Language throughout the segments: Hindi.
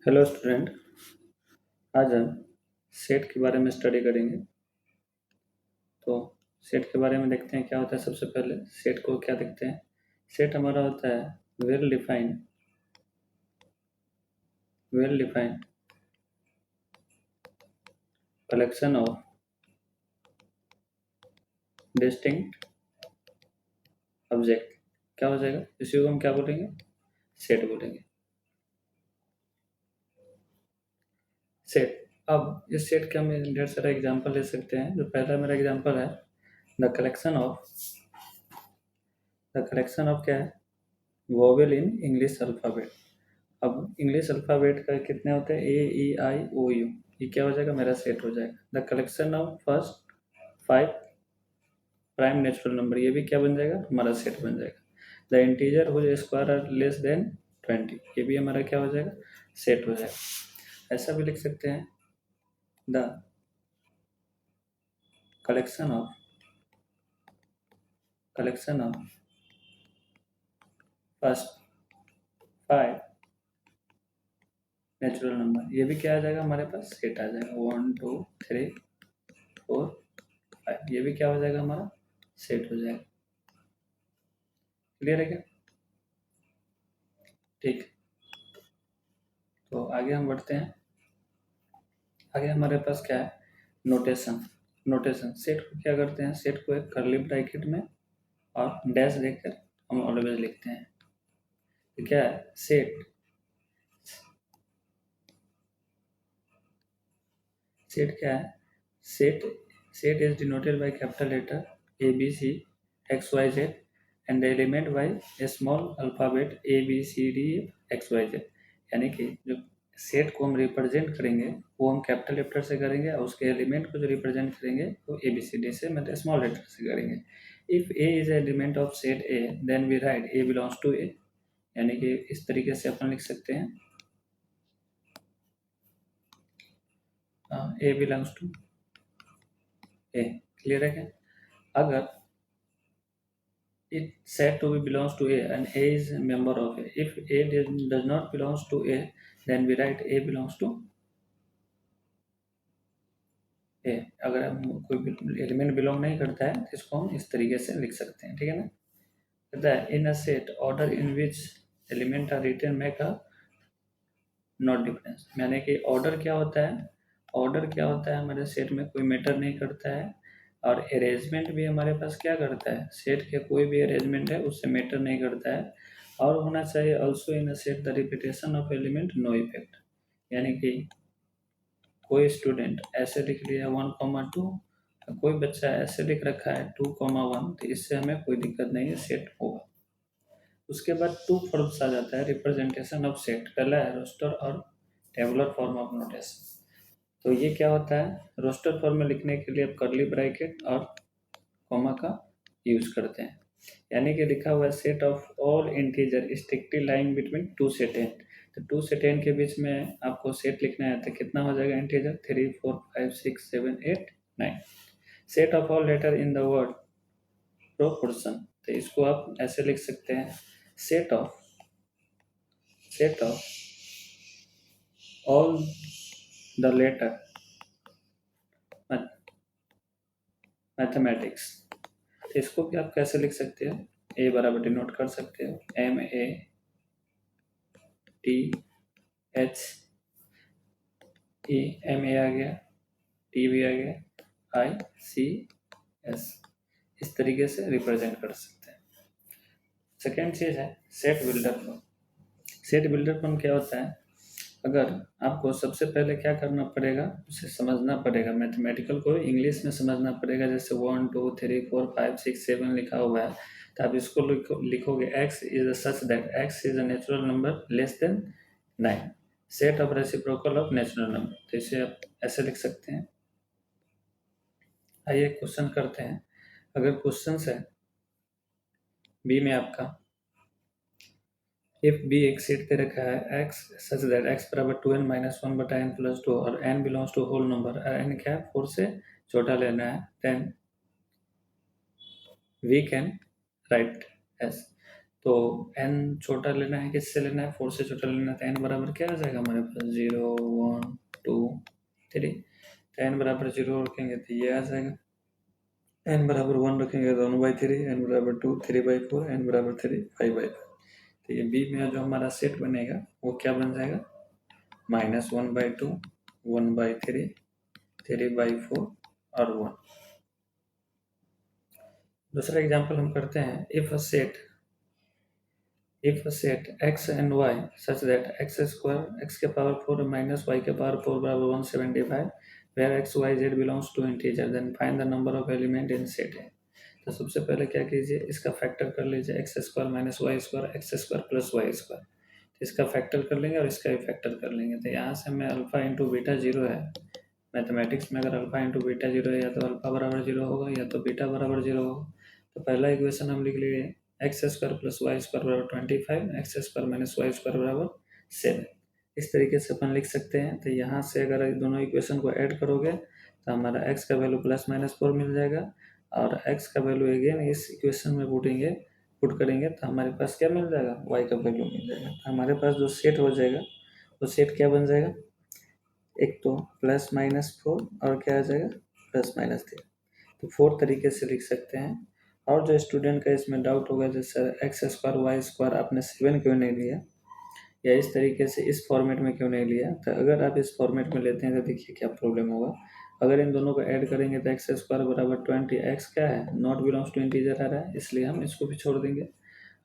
Hello student. आज हम सेट के बारे में स्टडी करेंगे। तो सेट के बारे में देखते हैं क्या होता है। सबसे पहले सेट को क्या देखते हैं। सेट हमारा होता है well defined collection of distinct object. क्या हो जाएगा, इसी को हम क्या बोलेंगे, सेट बोलेंगे। सेट। अब इस सेट के हम ढेर सारा एग्जांपल ले सकते हैं। जो पहला मेरा एग्जांपल है, द कलेक्शन ऑफ क्या है, वोवेल इन इंग्लिश अल्फ़ाबेट। अब इंग्लिश अल्फ़ाबेट का कितने होते हैं, ए ई आई ओ यू। ये क्या हो जाएगा, मेरा सेट हो जाएगा। The collection of first 5 prime natural number, ये भी क्या बन जाएगा, हमारा सेट बन जाएगा। The integer whose square are less than 20, ये भी हमारा क्या हो जाएगा, सेट हो जाएगा। ऐसा भी लिख सकते हैं, the collection of first 5 natural number, ये भी क्या आ जाएगा, हमारे पास सेट आ जाएगा। 1 2 3 4 5, ये भी क्या हो जाएगा, हमारा सेट हो जाएगा। क्लियर है क्या? ठीक। तो आगे हम बढ़ते हैं। आगे हमारे पास क्या है, नोटेशन। सेट को क्या करते हैं, सेट को एक कर्ली ब्रैकेट में और डैश देकर हम ऑलवेज लिखते हैं। तो क्या है, सेट क्या है, set is denoted by capital letter A B C X Y Z and the element by small alphabet A B C D X Y Z. यानी कि जो सेट को हम रिप्रेजेंट करेंगे वो हम कैपिटल लेटर से करेंगे, और उसके एलिमेंट को जो रिप्रेजेंट करेंगे वो ए बी सी डी से, मतलब स्मॉल लेटर से करेंगे। If A is element of set A then we write A belongs to A. यानी कि इस तरीके से अपन लिख सकते हैं, A belongs to A. Clear है क्या? अगर it said to be belongs to A and A is a member of A. If A does not belongs to A, then we write A belongs to A. अगर हम कोई एलिमेंट बिलोंग नहीं करता है तो इसको हम इस तरीके से लिख सकते हैं, ठीक है ना। कहता है in a set order in which element are written make a not difference. यानी कि ऑर्डर क्या होता है, हमारे सेट में कोई मैटर नहीं करता है, और अरेंजमेंट भी हमारे पास क्या करता है, सेट के कोई भी अरेंजमेंट है उससे मैटर नहीं करता है। और होना चाहिए also in set the repetition of element no effect. यानी कि कोई स्टूडेंट ऐसे लिख लिया 1,2, कोई बच्चा ऐसे लिख रखा है 2,1, तो इससे हमें कोई दिक्कत नहीं है, सेट होगा। उसके बाद 2 फॉर्म्स आ जाता है रिप्रेजेंटेशन ऑफ सेट। पहला है रोस्टर और टेबुलर फॉर्म ऑफ नोटेशन। तो ये क्या होता है, रोस्टर फॉर्म में लिखने के लिए आप कर्ली ब्रैकेट और कॉमा का यूज करते हैं। यानी कि लिखा हुआ है set of all integer strictly lying between 2 से 10। तो 2 से 10 के बीच में आपको सेट लिखना है, तो कितना हो जाएगा integer, 3 4 5 6 7 8 9। Set of all letter in the word proportion, तो इसको आप ऐसे लिख सकते हैं, set of all the letter mathematics. इसको भी आप कैसे लिख सकते हैं, ए बराबर डिनोट कर सकते हो, MATH E, MA आ गया, T भी आ गया, ICS, इस तरीके से रिप्रेजेंट कर सकते हैं। सेकेंड चीज़ है set builder form. Set builder form क्या होता है, अगर आपको सबसे पहले क्या करना पड़ेगा, उसे समझना पड़ेगा, मैथमेटिकल को इंग्लिश में समझना पड़ेगा। जैसे 1 2 3 4 5 6 7 लिखा हुआ है, तो आप इसको लिखोगे x is such that x is a natural number less than 9, set of reciprocal of natural number. तो इसे आप ऐसे लिख सकते हैं। आइए क्वेश्चन करते हैं। अगर क्वेश्चन है बी में आपका, इफ बी एक सेट दे रखा है x सच दैट x बराबर 2n माइनस 1 बटा n प्लस 2 और n belongs to whole number, n क्या 4 से छोटा लेना है, then we can write S. तो n छोटा लेना है, किससे लेना है, 4 से छोटा लेना है। तो n बराबर क्या आ जाएगा हमारे पास 0 1 2 3। तो n बराबर 0 रखेंगे तो ये आ जाएगा, n बराबर 1 रखेंगे तो 1/3, n बराबर 2 3/4, n बराबर 3 5/5। तो ये बी में जो हमारा सेट बनेगा वो क्या बन जाएगा, -1/2 1/3 3/4 और 1। दूसरा एग्जाम्पल हम करते हैं, if a set x and y such that x square x के पावर 4 minus y के पावर 4 बराबर 175 where x y z belongs to integer, then find the number of element in set A। तो सबसे पहले क्या कीजिए, इसका फैक्टर कर लीजिए, x square minus y square x square plus y square. इसका फैक्टर कर लेंगे और इसका भी फैक्टर कर लेंगे। तो यहाँ से हमें अल्फा इंटू बीटा जीरो है, मैथमेटिक्स में अगर अल्फा इंटू बीटा जीरो है, या तो अल्फा बराबर जीरो होगा या तो बीटा बराबर जीरो होगा। तो पहला इक्वेशन हम लिख लिए, x square plus y square बराबर 25, x square minus y square बराबर 7। इस तरीके से अपन लिख सकते हैं। तो यहाँ से अगर दोनों इक्वेशन को ऐड करोगे तो हमारा एक्स का वैल्यू +-4 मिल जाएगा, और एक्स का वैल्यू अगेन इस इक्वेशन में पुट करेंगे तो हमारे पास क्या मिल जाएगा, वाई का वैल्यू मिल जाएगा। तो हमारे पास जो सेट हो जाएगा वो सेट क्या बन जाएगा, एक तो +-4 और क्या आ जाएगा +-3। तो 4 तरीके से लिख सकते हैं। और जो स्टूडेंट का इसमें डाउट होगा, जैसे एक्स स्क्वायर वाई स्क्वायर आपने 7 क्यों नहीं लिया, या इस तरीके से इस फॉर्मेट में क्यों नहीं लिया, तो अगर आप इस फॉर्मेट में लेते हैं तो देखिए क्या प्रॉब्लम होगा। अगर इन दोनों को ऐड करेंगे तो एक्स स्क्वायर बराबर 20, एक्स क्या है, नॉट बिलोंग्स टू इंटीजर आ रहा है, इसलिए हम इसको भी छोड़ देंगे।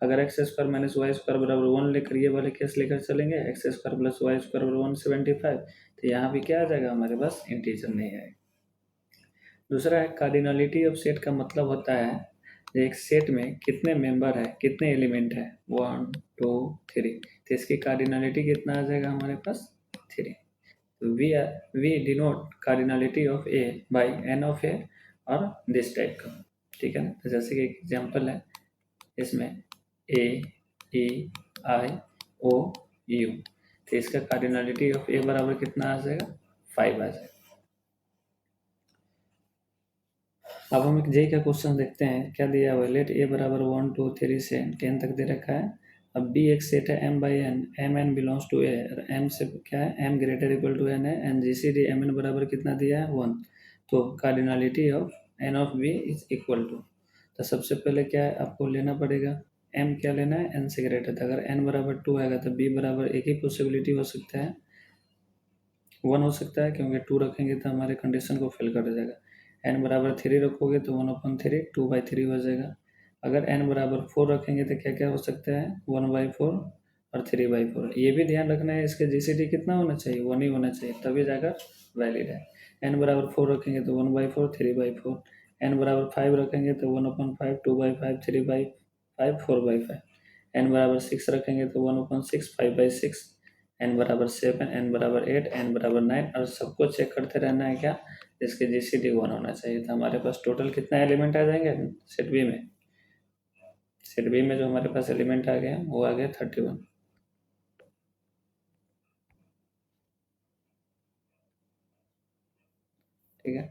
अगर x square minus y square बराबर 1 लेकर ये वाले केस लेकर चलेंगे, x square plus y square बराबर 175, तो यहाँ भी क्या आ जाएगा, हमारे पास इंटीजर नहीं आएगा। दूसरा है कार्डिनलिटी ऑफ सेट का मतलब होता है एक सेट में कितने मेंबर है, कितने एलिमेंट है, 1 2 3। तो इसकी कार्डिनलिटी कितना आ जाएगा हमारे पास 3। तो we denote cardinality of A by N of A और दिस टाइप का, ठीक है ना। तो जैसे कि एक एग्जाम्पल है, इसमें ए ई आई ओ यू, तो इसका कार्डिनलिटी ऑफ ए बराबर कितना आ जाएगा, 5 आ जाएगा। अब हम एक जे का क्वेश्चन देखते हैं, क्या दिया हुआ है, लेट ए बराबर 1 2 3 से 10 तक दे रखा है। अब बी एक सेट है m by N, M N belongs to A, और एम से क्या है, M greater equal to N है, and G C D M N बराबर कितना दिया है 1। तो cardinality of N of B is equal to, तो सबसे पहले क्या है आपको लेना पड़ेगा, m क्या लेना है, n से ग्रेटर था। अगर n बराबर 2 आएगा तो b बराबर एक ही पॉसिबिलिटी हो सकता है 1 हो सकता है, क्योंकि 2 रखेंगे तो हमारे कंडीशन को फिल कर जाएगा। n बराबर 3 रखोगे तो 1/3 2/3 हो जाएगा। अगर n बराबर 4 रखेंगे तो क्या क्या हो सकता है, 1/4 और 3/4। ये भी ध्यान रखना है, इसके जीसीडी कितना होना चाहिए, 1 ही होना चाहिए, तभी जाकर वैलिड है। n बराबर 4 रखेंगे तो 1/4 3/4, n बराबर 5 रखेंगे तो 1/5 2/5 3/5 4/5, n बराबर 6 रखेंगे तो 1/6 5/6, n बराबर 7 n बराबर 8 n बराबर 9, और सबको चेक करते रहना है क्या, इसके जीसीडी 1 होना चाहिए। तो हमारे पास टोटल कितना एलिमेंट आ जाएंगे सेट बी में, सेट बी में जो हमारे पास एलिमेंट आ गए वो आ गए 31, ठीक है।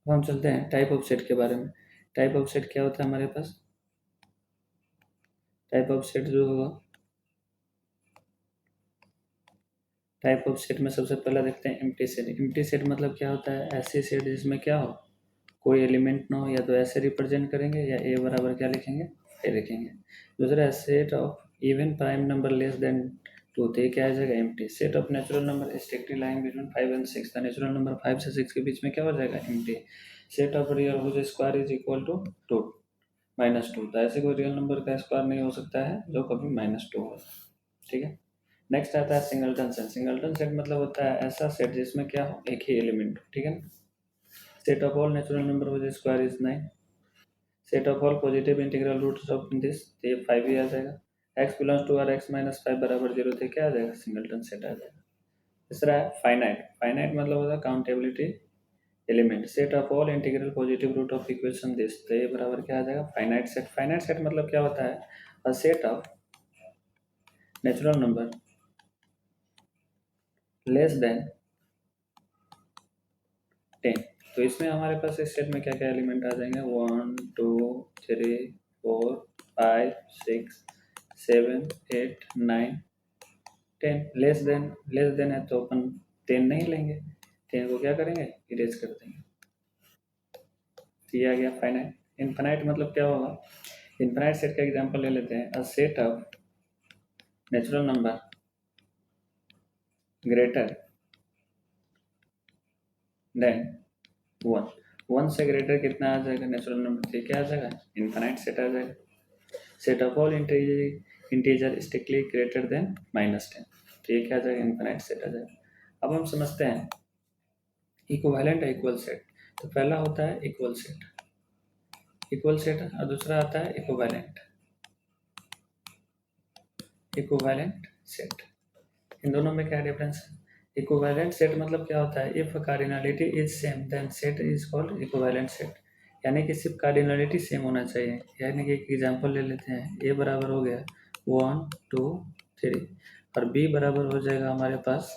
अब हम चलते हैं टाइप ऑफ सेट के बारे में। टाइप ऑफ सेट क्या होता है हमारे पास, टाइप ऑफ सेट जो होगा, टाइप ऑफ सेट में सबसे पहला देखते हैं एम्प्टी सेट। एम्प्टी सेट मतलब क्या होता है, ऐसी सेट जिसमें क्या हो, कोई एलिमेंट ना हो, या तो ऐसे रिप्रेजेंट करेंगे या ए बराबर क्या लिखेंगे 5 लिखेंगे। दूसरा है set of even prime number less than 2, तो ये क्या आ जाएगा empty. Set of natural number strictly lying between 5 and 6, तो नेचुरल नंबर 5 से 6 के बीच में क्या हो जाएगा empty. Set of real whose square is equal to 2 -2, तो ऐसे कोई रियल नंबर का स्क्वायर नहीं हो सकता है जो कभी -2 हो, ठीक है। नेक्स्ट आता है सिंगलटन सेट। सिंगलटन सेट मतलब होता है ऐसा सेट जिसमें क्या हो, एक ही एलिमेंट, ठीक है। Set of all natural number whose square is 9। Set of all positive integral roots of this, तो ये 5 ही आ जाएगा। x belongs to r x minus 5 बराबर 0, तो क्या आ जाएगा सिंगलटन सेट आ जाएगा। तीसरा है फाइनाइट। फाइनाइट मतलब होता है countability element. Set of all integral positive root of equation this, तो ये बराबर क्या आ जाएगा फाइनाइट सेट। फाइनाइट सेट मतलब क्या होता है, a set of natural number less than 10। तो इसमें हमारे पास इस सेट में क्या क्या एलिमेंट आ जाएंगे, 1 2 3 4 5 6 7 8 9 10। लेस देन है तो अपन 10 नहीं लेंगे, 10 को क्या करेंगे, इरेज कर देंगे। तो ये आ गया फाइनाइट। इनफाइनाइट मतलब क्या होगा, इनफाइनाइट सेट का एग्जांपल ले लेते हैं। A set of natural number greater than 1। 1 से ग्रेटर कितना आ जाएगा नेचुरल नंबर, तो क्या आ जाएगा, इनफाइनाइट सेट आ जाएगा। Set of all integer strictly greater than -10, तो ये क्या आ जाएगा, इनफाइनाइट सेट आ जाएगा। अब हम समझते हैं इक्विवेलेंट इक्वल सेट। तो पहला होता है इक्वल सेट और दूसरा आता है इक्विवेलेंट सेट। इन दोनों में क्या डिफरेंस है? इक्विवेलेंट सेट मतलब क्या होता है, if cardinality is same then set is called equivalent set. यानी कि सिर्फ कार्डिनलिटी सेम होना चाहिए। यानी कि एक एग्जांपल ले लेते हैं, ए बराबर हो गया 1 2 3 और बी बराबर हो जाएगा हमारे पास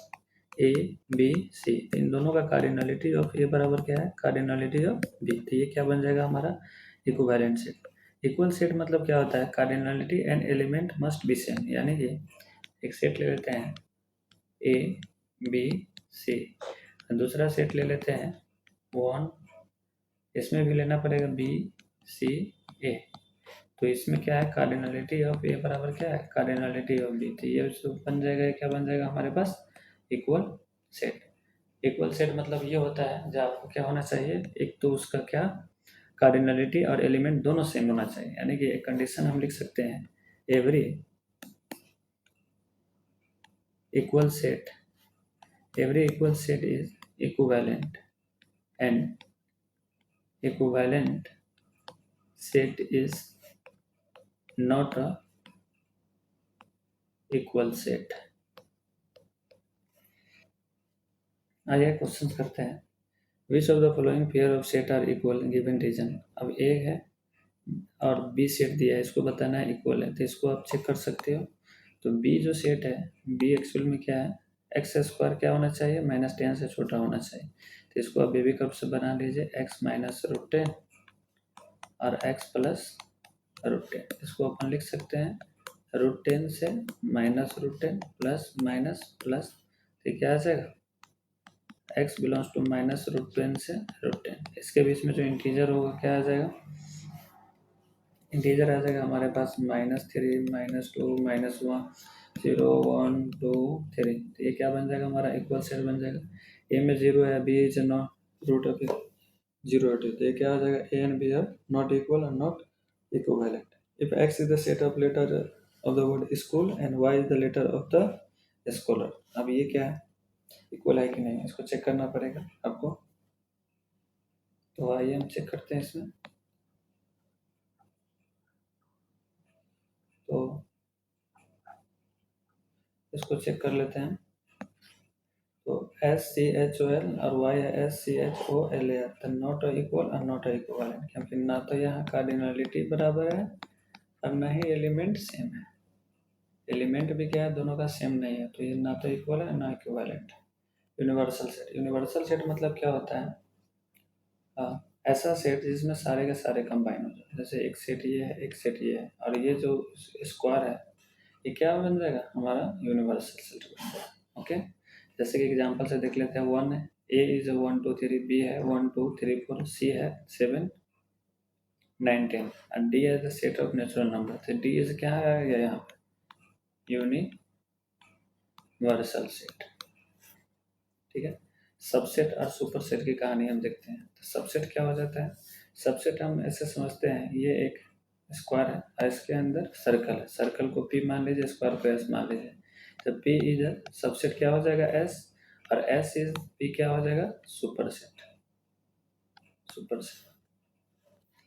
ए बी सी। इन दोनों का कार्डिनलिटी ऑफ ए बराबर क्या है, कार्डिनलिटी ऑफ बी। तो ये क्या बन जाएगा हमारा इक्विवेलेंट सेट। इक्वल सेट मतलब क्या होता है, cardinality and element must be same. यानी कि एक सेट ले लेते हैं ए बी सी, दूसरा सेट ले लेते हैं 1, इसमें भी लेना पड़ेगा बी सी ए। तो इसमें क्या है, कार्डिनलिटी ऑफ ए बराबर क्या है, कार्डिनलिटी ऑफ बी। तो ये बन जाएगा, क्या बन जाएगा हमारे पास, इक्वल सेट। इक्वल सेट मतलब ये होता है जब आपको क्या होना चाहिए, एक तो उसका क्या कार्डिनलिटी और एलिमेंट दोनों सेम होना चाहिए। यानी कि एक कंडीशन हम लिख सकते हैं, every equal set is equivalent and equivalent set is not a equal set। आइए क्वेश्चन करते हैं। Which of the following pair of set are equal given reason. अब ए है और बी सेट दिया है, इसको बताना है इक्वल है, तो इसको आप चेक कर सकते हो। तो बी जो सेट है, बी एक्चुअल में क्या है, एक्स स्क्वायर क्या होना चाहिए, -10 से छोटा होना चाहिए। तो इसको आप बेबी कप से बना लीजिए, एक्स माइनस √10 और एक्स प्लस √10। इसको अपन लिख सकते हैं √10 से -√10 प्लस माइनस प्लस, तो क्या आ जाएगा, x बिलोंग्स टू -√10 से √10। इसके बीच में जो इंटीजर होगा क्या आ जाएगा, इंटीजर आ जाएगा हमारे पास -3 -2 -1 0 1 2 3। तो ये क्या बन जाएगा हमारा इक्वल सेट बन जाएगा। ए में 0 है, B is not root of 0 है, तो ये क्या आ जाएगा, A and B are not equal और not equivalent. If X is the set of letter of the word school and Y is the letter of the scholar। अब ये क्या है, इक्वल है कि नहीं, इसको चेक करना पड़ेगा आपको। तो आइए हम चेक करते हैं इसमें। तो इसको चेक कर लेते हैं। तो SCHOL और Y है SCHOLAR, तो नॉट इक्वल और नॉट इक्विवेलेंट, क्योंकि ना तो यहाँ कार्डिनलिटी बराबर है और ना ही एलिमेंट सेम है। एलिमेंट भी क्या है, दोनों का सेम नहीं है, तो ये ना तो इक्वल है ना इक्विवेलेंट। यूनिवर्सल सेट मतलब क्या होता है, ऐसा सेट जिसमें सारे के सारे कंबाइन हो जाए। जैसे एक सेट ये है, एक सेट ये है, और ये जो स्क्वायर है ये क्या बन जाएगा हमारा, यूनिवर्सल सेट बन जाएगा। ओके, जैसे कि एग्जांपल से देख लेते हैं। 1 है, ए इज 1 2 3, बी है 1 2 3 4, सी है 7 9 10 और डी है the set of natural number. तो डी इज क्या आ गया यहाँ पे, यूनिवर्सल सेट। ठीक है, सबसेट और सुपर सेट की कहानी हम देखते हैं। तो सबसेट क्या हो जाता है, सबसेट हम ऐसे समझते हैं, ये एक स्क्वायर है और इसके अंदर सर्कल है, सर्कल को पी मान लीजिए, स्क्वायर को एस मान लीजिए। तो पी इज सबसेट क्या हो जाएगा, एस, और एस इज पी क्या हो जाएगा, सुपर सेट।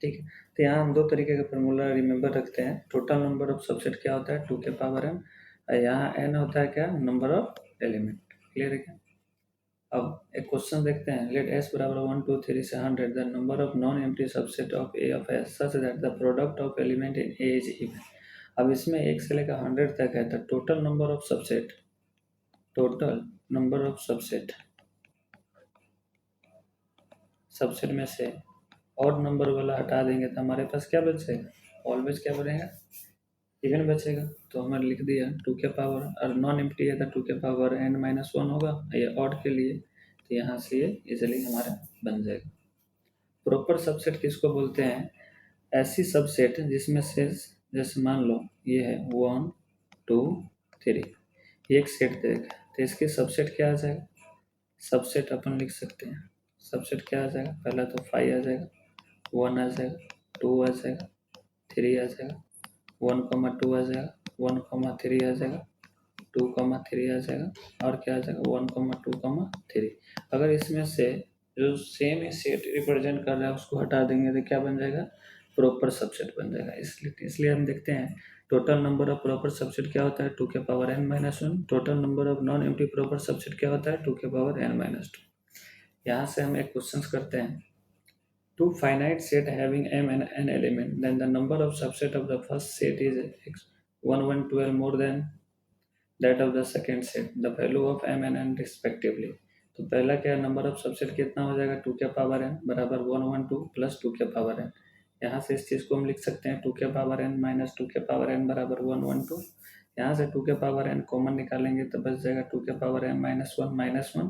ठीक है, तो यहाँ हम दो तरीके का फॉर्मूला रिमेंबर रखते हैं। टोटल नंबर ऑफ सबसेट क्या होता है, 2 के पावर m, और यहाँ n होता है क्या, नंबर ऑफ एलिमेंट। क्लियर है क्या। अब एक क्वेश्चन देखते हैं। लेट s बराबर 1 2 3 से 100 the number of non empty subset of a of s such that the product of element in a is even. अब इसमें 1 से लेकर 100 तक है, तो total number of subset number of subset में से और नंबर वाला हटा देंगे तो हमारे पास क्या बचेगा? ऑलवेज क्या बनेगा? इवन बचेगा। तो हमने लिख दिया 2 के पावर, और नॉन एम्प्टी है तो 2 के पावर n-1 होगा, ये ऑड के लिए, तो यहाँ से ये इजिली हमारा बन जाएगा। प्रॉपर सबसेट किसको बोलते हैं? ऐसी सबसेट जिसमें से, जैसे मान लो ये है 1 2 3, एक सेट देगा तो इसके सबसेट क्या आ जाएगा? सबसेट अपन लिख सकते हैं। सबसेट क्या आ जाएगा? पहला तो 5 आ जाएगा, 1 आ जाएगा, 2 आ जाएगा, 3 आ जाएगा, 1,2 आ जाएगा, 1,3 आ जाएगा, 2,3 आ जाएगा, और क्या आ जाएगा? 1,2,3। अगर इसमें से जो सेम ही सेट रिप्रेजेंट कर रहा है उसको हटा देंगे तो क्या बन जाएगा? प्रॉपर सबसेट बन जाएगा। इसलिए हम देखते हैं total number of proper subset क्या होता है? 2 के power n-1। Total number of non empty proper subset क्या होता है? 2 के पावर n-2। यहाँ से हम एक क्वेश्चन करते हैं, to finite set having m and n element, then the number of subset of the first set is 1 1 12 more than that of the second set, the value of m and n respectively। तो पहला क्या, नंबर ऑफ सबसेट कितना हो जाएगा? 2 के पावर n बराबर 1 1 2 प्लस 2 के पावर n। यहाँ से इस चीज़ को हम लिख सकते हैं 2 के पावर n माइनस 2 के पावर n बराबर 1 1 2। यहाँ से 2 के पावर n कॉमन निकालेंगे तो बच जाएगा 2 के पावर n माइनस 1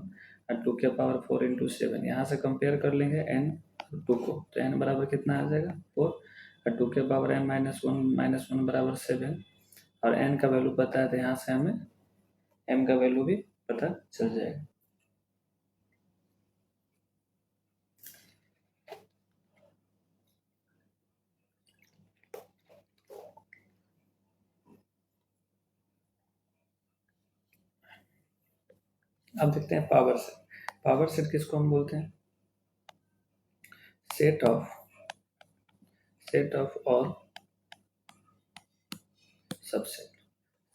और 2 के पावर 4 इंटू 7। यहाँ से कंपेयर कर लेंगे n 2 को, तो n बराबर कितना आ जाएगा? 4, और 2 के पावर n माइनस वन बराबर 7, और n का वैल्यू पता है तो यहाँ से हमें m का वैल्यू भी पता चल जाएगा। अब देखते हैं पावर सेट। पावर सेट किसको हम बोलते हैं? Set of all subset.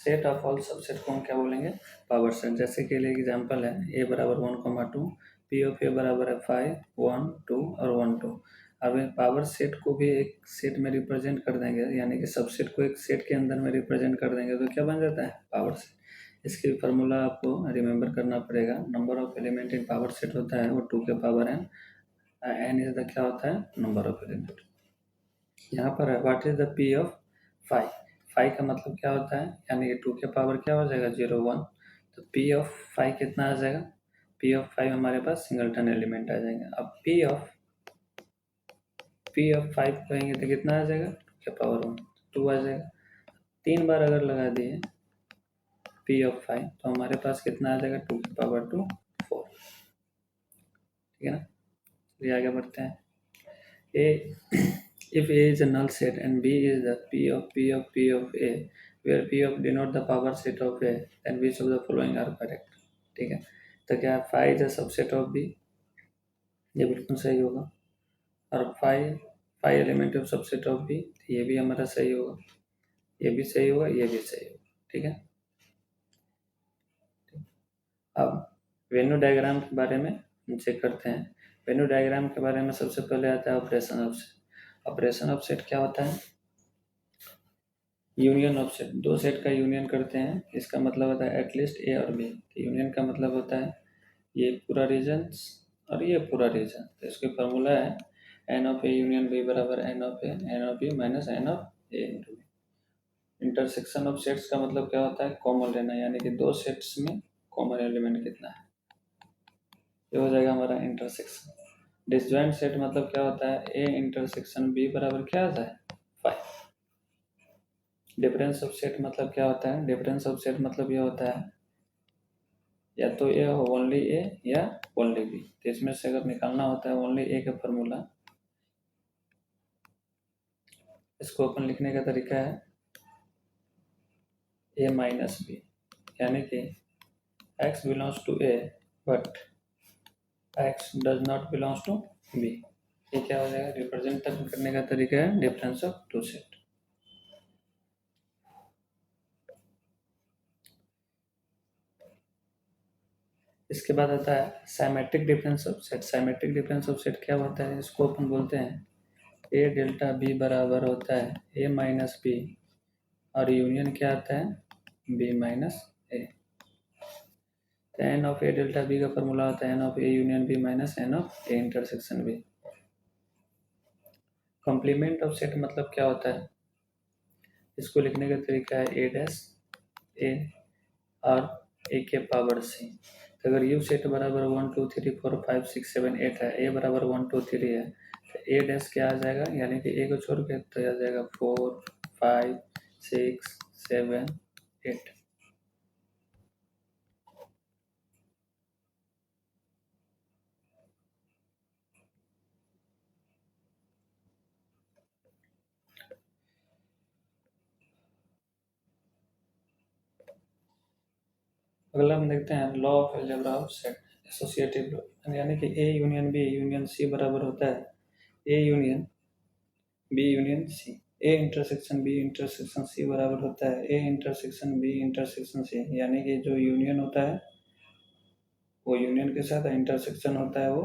Set of all subset को हम क्या बोलेंगे? Power set. जैसे के लिए एग्जांपल है a बराबर 1,2, p ऑफ a बराबर है 5 1 2 और 1 2। अब पावर सेट को भी एक सेट में रिप्रेजेंट कर देंगे, यानी कि सबसेट को एक सेट के अंदर में रिप्रेजेंट कर देंगे तो क्या बन जाता है? Power set. इसकी फार्मूला आपको रिमेंबर करना पड़ेगा। Number of element in power set होता है वो 2 के power n, n is the क्या होता है? Number of element. यहाँ पर है what is the p of 5। 5 का मतलब क्या होता है? यानी कि 2 के पावर क्या हो जाएगा? 0 1। तो p ऑफ 5 कितना आ जाएगा? p ऑफ 5 हमारे पास सिंगलटन एलिमेंट आ जाएंगे। अब p ऑफ 5 कहेंगे तो कितना आ जाएगा? 2 के पावर 1, 2 आ जाएगा। 3 बार अगर लगा दिए p ऑफ 5 तो हमारे पास कितना आ जाएगा? 2 के पावर 2 4। ठीक है ना? चलिए आगे बढ़ते हैं। If A is a null set and B is the P of A, where P of denote the power set of A, then which of the following are correct? ठीक है, तो क्या 5 is a subset of B? ये बिल्कुल सही होगा। और 5 element of subset of B, ये भी हमारा सही होगा, ये भी सही होगा, ये भी सही होगा। ठीक है, अब वेन्यू डायग्राम के बारे में हम चेक करते हैं। वेन्यू डायग्राम के बारे में सबसे पहले आता है operation of set. Operation of set क्या होता है? Union of set. दो सेट का यूनियन करते हैं, इसका मतलब होता है एटलीस्ट ए और बी। यूनियन का मतलब होता है ये पूरा रीजन और ये पूरा रीजन। तो इसकी फार्मूला है N of A union B बराबर N of B minus N of A into B. Intersection of sets का मतलब क्या होता है? कॉमन लेना, यानी कि दो सेट्स में कॉमन एलिमेंट कितना है, ये हो जाएगा हमारा इंटरसेक्शन। डिसजॉइंट सेट मतलब क्या होता है? ए इंटरसेक्शन बी बराबर क्या आता है? 5। डिफरेंस ऑफ सेट मतलब क्या होता है? डिफरेंस ऑफ सेट मतलब ये होता है या तो ए हो ओनली ए या ओनली बी। तो इसमें से अगर निकालना होता है ओनली ए का फॉर्मूला, इसको अपन लिखने का तरीका है ए माइनस बी, यानी कि x belongs to A but x does not belongs to B. ये क्या हो जाएगा? रिप्रेजेंट करने का तरीका है डिफरेंस ऑफ टू सेट। इसके बाद आता है symmetric difference of set. Symmetric difference of set क्या होता है? इसको अपन बोलते हैं ए डेल्टा बी बराबर होता है ए माइनस बी, और यूनियन क्या आता है? B minus A. तो N of A delta B का फॉर्मूला होता है N of A union B minus N of A intersection B. Complement of set मतलब क्या होता है, इसको लिखने का तरीका है ए डैश ए और ए के पावर सी। तो अगर यू सेट बराबर 1 2 3 4 5 6 7 8 है, ए बराबर 1 2 3 है, तो ए डैश क्या आ जाएगा, यानी कि ए को छोड़ के तो आ जाएगा 4 5 6 7 8। अगला हम देखते हैं law of algebra of set associative law, यानी कि A union B union C बराबर होता है A union B union C. A intersection B intersection C बराबर होता है A intersection B intersection C, यानी कि जो यूनियन होता है वो यूनियन के साथ इंटरसेक्शन होता है वो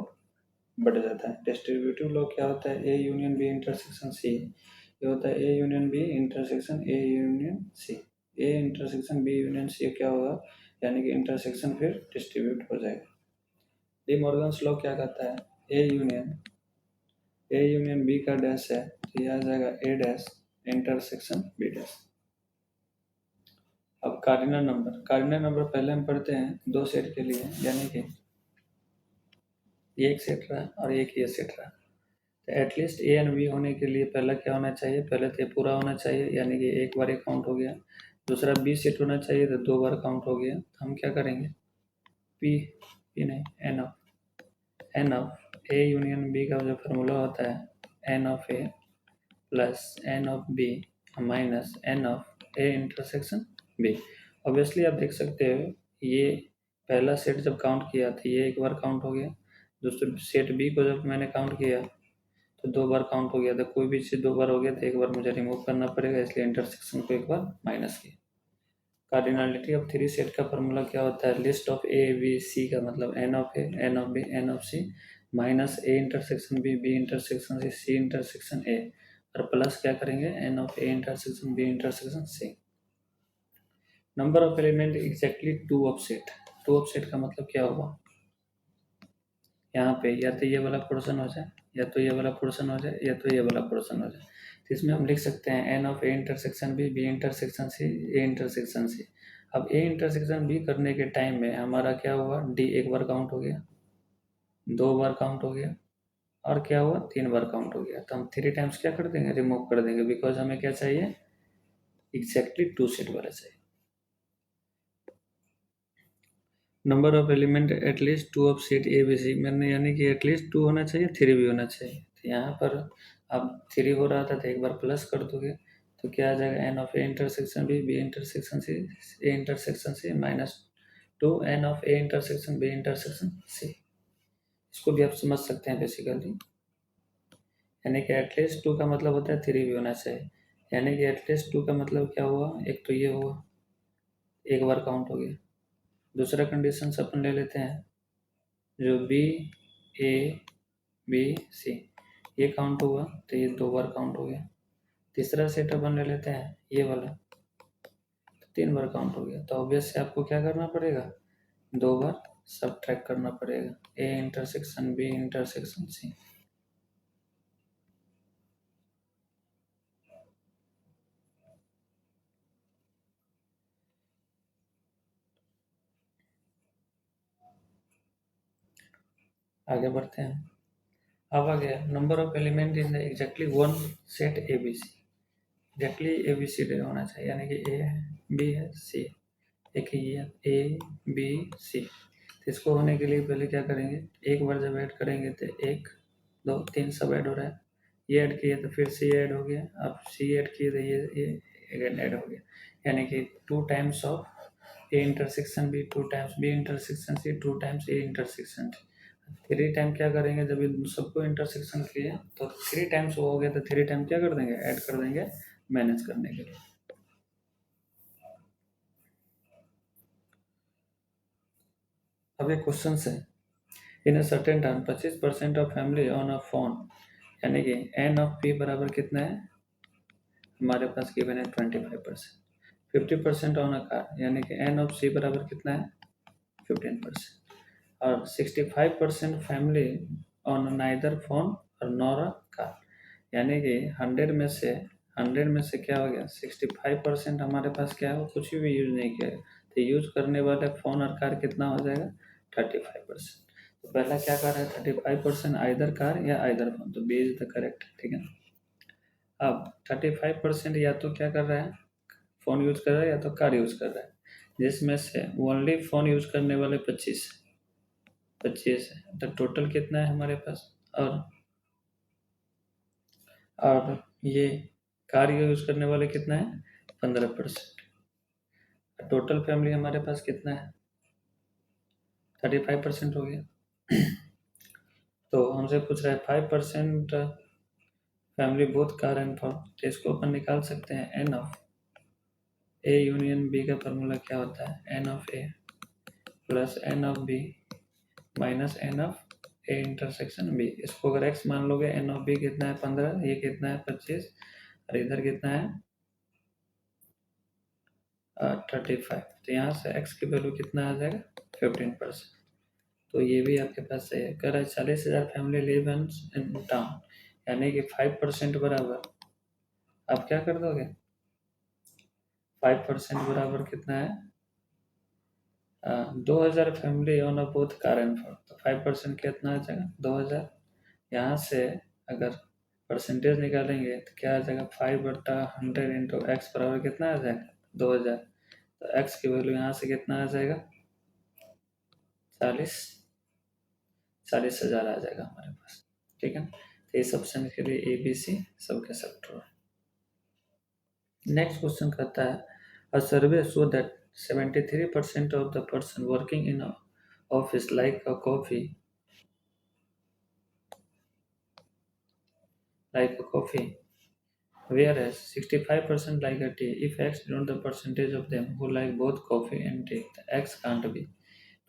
बढ़ जाता है। डिस्ट्रीब्यूटिव लॉ क्या होता है, A union B intersection C, ये होता है A union B intersection A union C. A intersection B union C क्या होगा, यानी कि इंटरसेक्शन फिर डिस्ट्रीब्यूट हो जाएगा। डी मॉर्गन्स लॉ क्या कहता है, ए यूनियन बी का डैश है तो यह आ जाएगा ए डैश इंटरसेक्शन बी डैश। अब कार्डिनल नंबर पहले हम पढ़ते हैं दो सेट के लिए, यानी कि ये एक सेट रहा और एक ये सेट रहा। तो एटलीस्ट ए एंड बी होने के लिए पहला क्या होना चाहिए, पहले तो ये पूरा होना चाहिए, यानी कि एक बार एक काउंट हो गया। दूसरा बी सेट होना चाहिए तो दो बार काउंट हो गया। तो हम क्या करेंगे, पी नहीं n of A union B का जो फार्मूला होता है N of A plus N of B minus N of A intersection B. Obviously आप देख सकते हो ये पहला सेट जब काउंट किया तो ये एक बार काउंट हो गया, दूसरे सेट बी को जब मैंने काउंट किया तो दो बार काउंट हो गया। तो कोई भी चीज़ दो बार हो गया तो एक बार मुझे रिमूव करना पड़ेगा, इसलिए इंटरसेक्शन को एक बार माइनस किया। कार्डिनलिटी ऑफ थ्री सेट का फॉर्मूला क्या होता है, list of A B C का मतलब N of A N of B N of C minus A intersection B intersection C intersection A, और प्लस क्या करेंगे N of A intersection B intersection C. Number of element exactly two of set का मतलब क्या होगा, यहाँ पे या तो ये वाला पोर्शन हो जाए या तो ये वाला पोर्शन हो जाए या तो ये वाला पोर्शन हो जाए। तो इसमें हम लिख सकते हैं N of A intersection B intersection C A intersection C. अब ए इंटरसेक्शन बी करने के टाइम में हमारा क्या हुआ, डी एक बार काउंट हो गया, दो बार काउंट हो गया और क्या हुआ तीन बार काउंट हो गया। तो हम थ्री टाइम्स क्या कर देंगे, रिमूव कर देंगे, बिकॉज हमें क्या चाहिए एग्जैक्टली टू सेट वाला चाहिए। Number of element at least two of set A B C, मैंने यानी कि एटलीस्ट टू होना चाहिए थ्री भी होना चाहिए। तो यहाँ पर अब थ्री हो रहा था तो एक बार प्लस कर दोगे तो क्या आ जाएगा N of A intersection B intersection C A intersection C minus two N of A intersection B intersection C. इसको भी आप समझ सकते हैं बेसिकली, यानी कि एटलीस्ट टू का मतलब होता है थ्री भी होना चाहिए, यानी कि एटलीस्ट टू का मतलब क्या हुआ, एक तो ये हुआ एक बार काउंट हो गया। दूसरा कंडीशन अपन ले लेते हैं जो बी ए बी सी ये काउंट हुआ तो ये दो बार काउंट हो गया। तीसरा सेट अपन ले लेते हैं ये वाला, तो तीन बार काउंट हो गया। तो ऑब्वियस से आपको क्या करना पड़ेगा, दो बार सब्ट्रैक्ट करना पड़ेगा A intersection B intersection C. आगे बढ़ते हैं। अब आ गया number of element in exactly one set A B C. Exactly A B C होना चाहिए, यानी कि ए है बी है सी, एक ये ए बी सी। तो इसको होने के लिए पहले क्या करेंगे, एक बार जब ऐड करेंगे तो एक दो तीन सब ऐड हो रहा है, ये ऐड किए तो फिर सी ऐड हो गया, अब सी ऐड किए तो ये अगेन ऐड हो गया, यानी कि two times of A intersection B two times B intersection C two times A intersection C. Three time क्या करेंगे, जब ये सबको इंटरसेक्शन किए तो थ्री टाइम्स हो गया तो थ्री टाइम क्या कर देंगे ऐड कर देंगे मैनेज करने के लिए। अब एक क्वेश्चन है, in a certain time 25% of family on a phone, यानी कि एन ऑफ पी बराबर कितना है हमारे पास गिवन है 25%। 50% ऑन अ कार, यानी कि एन ऑफ सी बराबर कितना है 15%। और 65% फैमिली ऑन नाइदर फोन और नॉर अ कार, यानी कि 100 में से क्या हो गया, 65% हमारे पास क्या है, वो कुछ भी यूज़ नहीं किया है। तो यूज़ करने वाले फ़ोन और कार कितना हो जाएगा, 35%। तो पहला क्या कर रहा है, 35% आइदर कार या आइदर फोन, तो बी इज द करेक्ट, ठीक है। अब 35% या तो क्या कर रहा है, फ़ोन यूज़ कर रहा है या तो कार यूज़ कर रहा है, जिसमें से ओनली फ़ोन यूज़ करने वाले 25 है। तो टोटल कितना है हमारे पास, और ये कार यूज़ करने वाले कितना है, 15%। टोटल फैमिली हमारे पास कितना है, 35% हो गया। तो हमसे पूछ रहा है 5% family both car and phone, तो इसको अपन निकाल सकते हैं। N of A union B का फॉर्मूला क्या होता है, N of A plus N of B minus N of A intersection B. इसको अगर एक्स मान लोगे, एन ऑफ बी कितना है 15, ये कितना है 25, और इधर कितना है 35। तो यहाँ से x की वैल्यू कितना आ जाएगा, 15%। तो ये भी आपके पास सही है। कह रहा है 40,000 फैमिली लिव इन टाउन, यानी कि 5% बराबर, आप क्या कर दोगे, 5% बराबर कितना है, 2,000 family on a both car and phone, तो 5% कितना आ जाएगा, 2,000। यहाँ से अगर परसेंटेज निकालेंगे तो क्या आ जाएगा, 5/100 इंटू एक्स बराबर कितना आ जाएगा, 2,000। तो x की वैल्यू यहाँ से कितना आ जाएगा, 40,000 आ जाएगा हमारे पास, ठीक है। तो इस ऑप्शन के लिए ए बी सी सबके सब ट्रू है। नेक्स्ट क्वेश्चन कहता है, a survey show that 73% of the person working in office like a coffee whereas 65% like a tea. If x denote the percentage of them who like both coffee and tea, the x can't be।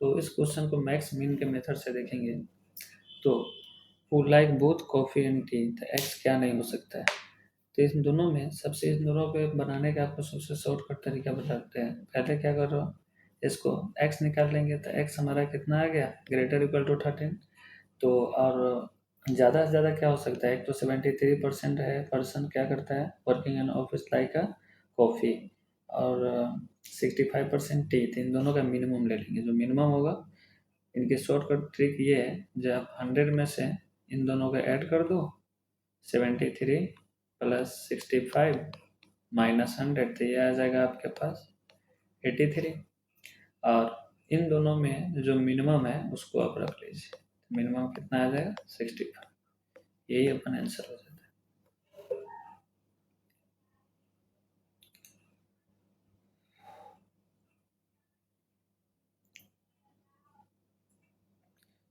तो इस क्वेश्चन को मैक्स मीन के मेथड से देखेंगे तो who like both coffee and tea, तो x क्या नहीं हो सकता है। तो इन दोनों में सबसे, इन दोनों पे बनाने का आपको सबसे शॉर्टकट तरीका बताते हैं। पहले क्या कर रहा हूँ, इसको x निकाल लेंगे तो x हमारा कितना आ गया, ग्रेटर इक्वल टू 13। तो और ज़्यादा से ज़्यादा क्या हो सकता है, एक तो 73% है पर्सन क्या करता है, working in office like a coffee, और 65% टी। तो इन दोनों का मिनिमम ले लेंगे, जो मिनिमम होगा। इनकी शॉर्टकट ट्रिक ये है, जब आप 100 में से इन दोनों का ऐड कर दो, 73 प्लस 65 माइनस 100, तो ये आ जाएगा आपके पास 83। और इन दोनों में जो मिनिमम है उसको आप रख लीजिए, मिनिमम कितना आ जाएगा, 65। यही अपन आंसर हो जाता है।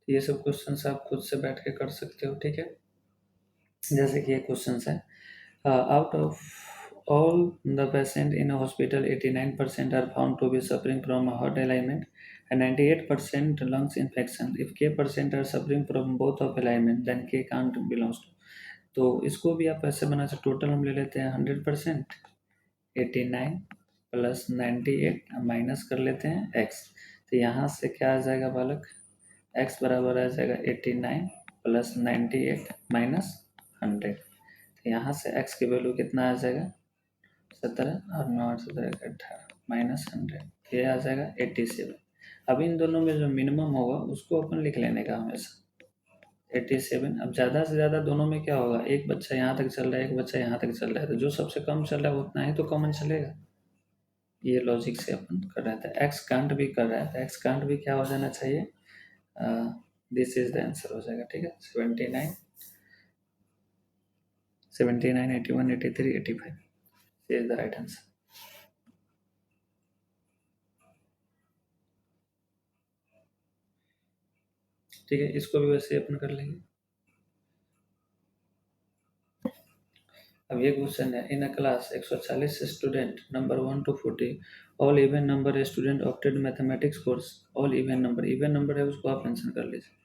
ये सब क्वेश्चन आप खुद से बैठ के कर सकते हो, ठीक है। जैसे कि ये क्वेश्चन है, out of all the patient in hospital 89% are found to be suffering from heart alignment and 98% lungs infection. If k% are suffering from both of alignment then k can't belongs to. तो इसको भी आप ऐसे बना सकते, टोटल हम ले लेते हैं 100%, 89 प्लस 98 माइनस कर लेते हैं x। तो यहाँ से क्या आ जाएगा बालक, x बराबर आ जाएगा 89 प्लस 98 माइनस 100। तो यहाँ से x की वैल्यू कितना आ जाएगा, 17 और 9 17 18 माइनस 100, ये आ जाएगा 87। अब इन दोनों में जो मिनिमम होगा उसको अपन लिख लेने का हमेशा, 87। अब ज़्यादा से ज़्यादा दोनों में क्या होगा, एक बच्चा यहाँ तक चल रहा है, एक बच्चा यहाँ तक चल रहा है, तो जो सबसे कम चल रहा है उतना ही तो कॉमन चलेगा। ये लॉजिक से अपन कर रहे थे। एक्स कांट भी कर रहा है तो एक्स कांट भी क्या हो जाना चाहिए, दिस इज द आंसर हो जाएगा, ठीक है। 79 79 81 83 85 इज द राइट आंसर। ठीक है, इसको भी वैसे अपन कर लेंगे। अब ये क्वेश्चन है, in a class 140 student number 1 to 40 all even number student opted mathematics course. All even number है उसको आप मेंशन कर लीजिए।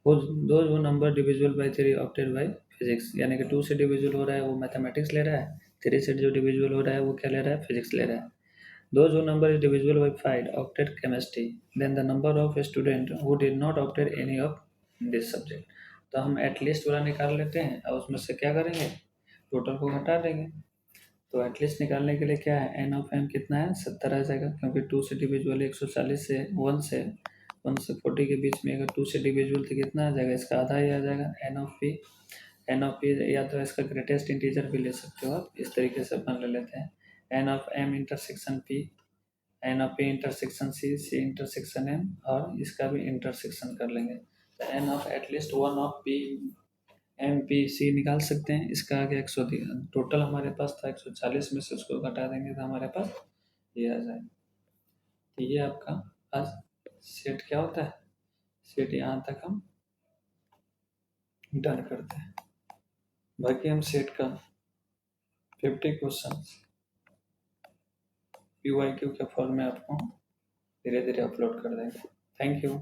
वो number divisible by 3 opted by physics, यानी कि 2 से डिविजिबल हो रहा है वो मैथमेटिक्स ले रहा है, 3 से जो डिविजिबल हो रहा है वो क्या ले रहा है, फिजिक्स ले रहा है। Those who number is divisible by 5 opted chemistry. Then the number of student who did not opted any of this subject. तो हम एटलीस्ट वाला निकाल लेते हैं और उसमें से क्या करेंगे, टोटल को घटा देंगे। तो एटलीस्ट निकालने के लिए क्या है, एन ऑफ एम कितना है 70 आ जाएगा, क्योंकि 2 से डिविजिबल 140 से 1 से 40 के बीच में अगर 2 से डिविजिबल तो कितना आ जाएगा, इसका आधा ही आ जाएगा। एन ऑफ पी या तो इसका ग्रेटेस्ट इंटीजर भी ले सकते हो आप, इस तरीके से अपन ले लेते हैं N of M intersection P, N of P intersection C, C intersection M, और इसका भी इंटरसेक्शन कर लेंगे। तो N of at least one of P M P C निकाल सकते हैं। इसका आगे 100 टोटल हमारे पास था 140 में से उसको घटा देंगे तो हमारे पास ये आ जाएगा। तो ये आपका आज सेट क्या होता है, सेट यहाँ तक हम डन करते हैं। बाकी हम सेट का 50 क्वेश्चन PYQ के फॉर्म में आपको धीरे धीरे अपलोड कर देंगे। Thank you.